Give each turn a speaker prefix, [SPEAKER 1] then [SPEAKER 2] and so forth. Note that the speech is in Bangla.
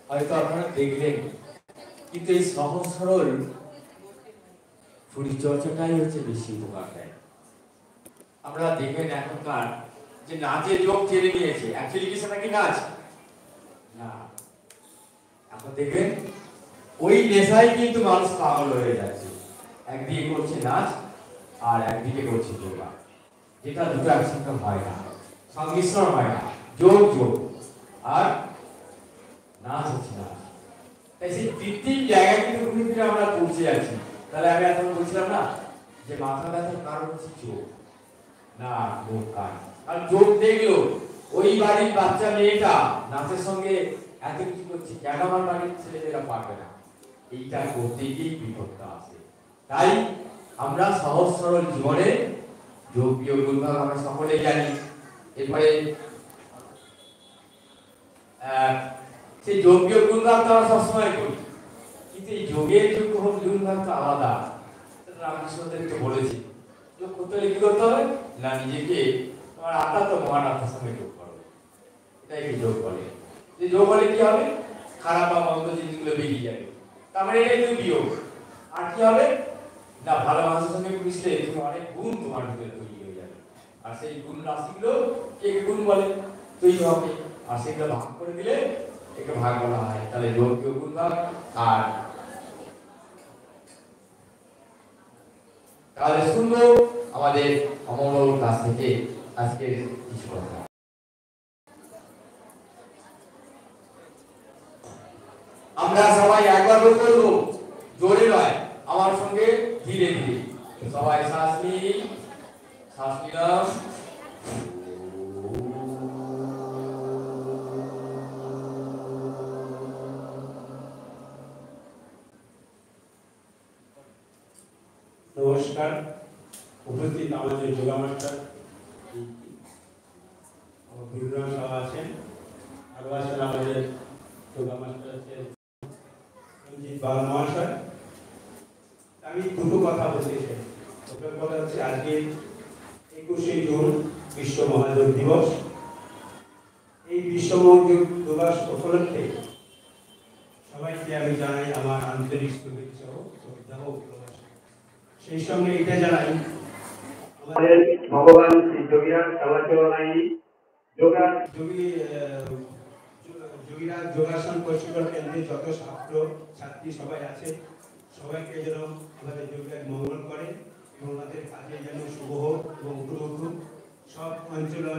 [SPEAKER 1] হয়তো আপনারা দেখলেন, কিন্তু এই সহজ সরল পরিচর্যাটাই হচ্ছে বেশি উপকার দেয়। আমরা দেখবেন এখনকার যে নাচের যোগ টেনে নিয়েছে, অ্যাকচুয়ালি কি সেটা কি নাচ না, এখন দেখবেন ওই নেশায় কিন্তু মানুষ পাগল হয়ে যাচ্ছে। একদিকে করছে নাচ আর একদিকে করছে যোগা, যেটা দুটো একসঙ্গে হয় না, সংমিশ্রণ হয় না, যোগ যোগ আর নাচ হচ্ছে নাচ। তাই সেই কৃত্রিম জায়গা কিন্তু ঘুরে ফিরে আমরা পৌঁছে যাচ্ছি। তাহলে আমি এখন বলছিলাম না যে মাথা ব্যথার কারণ হচ্ছে যোগ না যোগ কাজ। আর যোগ দেখলো ওই বাড়ির বাচ্চা মেয়েটা নাচের সঙ্গে এত কিছু করছে, কেন আমার বাড়ির ছেলেমেয়েরা পারবে না? এইটা করতে গিয়েই বিপদটা আছে। তাই আমরা সহজ সরল জীবনে যোগ বিয়োগ গুণভাগ আমরা সকলে জানি। এরপরে সেই যোগ বিয়োগ গুণভাগ তো আমরা সবসময় করি, কিন্তু এই যোগের যোগ গুণভাগ তো আলাদা। রামকৃষ্ণদেব তো বলেছি, যোগ করতে হলে কি করতে হবে না, নিজেকে তোমার আত্মা তো মহান আত্মার সঙ্গে যোগ করো, এটাই কি যোগ বলে। যে যোগ বলে কি হবে, খারাপ বা মন্দ জিনিসগুলো বেরিয়ে যাবে, তার মানে এটাই তো বিয়োগ। আর কি হবে না, ভালো মানুষের সঙ্গে মিশলে তুমি অনেক গুণ তোমার ভিতরে তৈরি হয়ে যাবে, আর সেই গুণ রাশিগুলো কে গুণ বলে তৈরি হবে, আর সেগুলো ভাগ করে দিলে একে ভাগ বলা হয়। তাহলে যোগ বিয়োগ গুণ ভাগ। আর তাহলে শুনবো আমাদের অমর কাছ থেকে আজকে কিছু কথা। আমরা সবাই একবার বলবো, জোরে নয়, আমার সঙ্গে ধীরে ধীরে সবাই শ্বাস নিই, শ্বাস নিলাম,
[SPEAKER 2] নমস্কার। উপস্থিত আমাদের যোগা মাস্টার গুরুরাম সাহা আছেন, আরো আছেন আমাদের যোগা মাস্টার আছেন রঞ্জিত বাল মহাশয়। আমি দুটো কথা বলতে চাই। প্রথম কথা হচ্ছে আজকে 21শে জুন বিশ্ব মহাযোগ দিবস। এই বিশ্ব মহাযোগ দিবস উপলক্ষে সবাইকে আমি জানাই আমার আন্তরিক শুভেচ্ছা ও শ্রদ্ধা ও ভালোবাসা। সেই সঙ্গে এটা জানাই আমাদের ভগবান শ্রী যোগীরাজ সমাজী যোগীরাজ যোগাসন প্রশিক্ষণ কেন্দ্রে যত ছাত্র ছাত্রী সবাই আছে, সবাইকে যেন আমাদের যোগীরাজ মঙ্গল করে এবং আমাদের কাজে যেন শুভ হোক এবং গ্রহ সব অঞ্চলে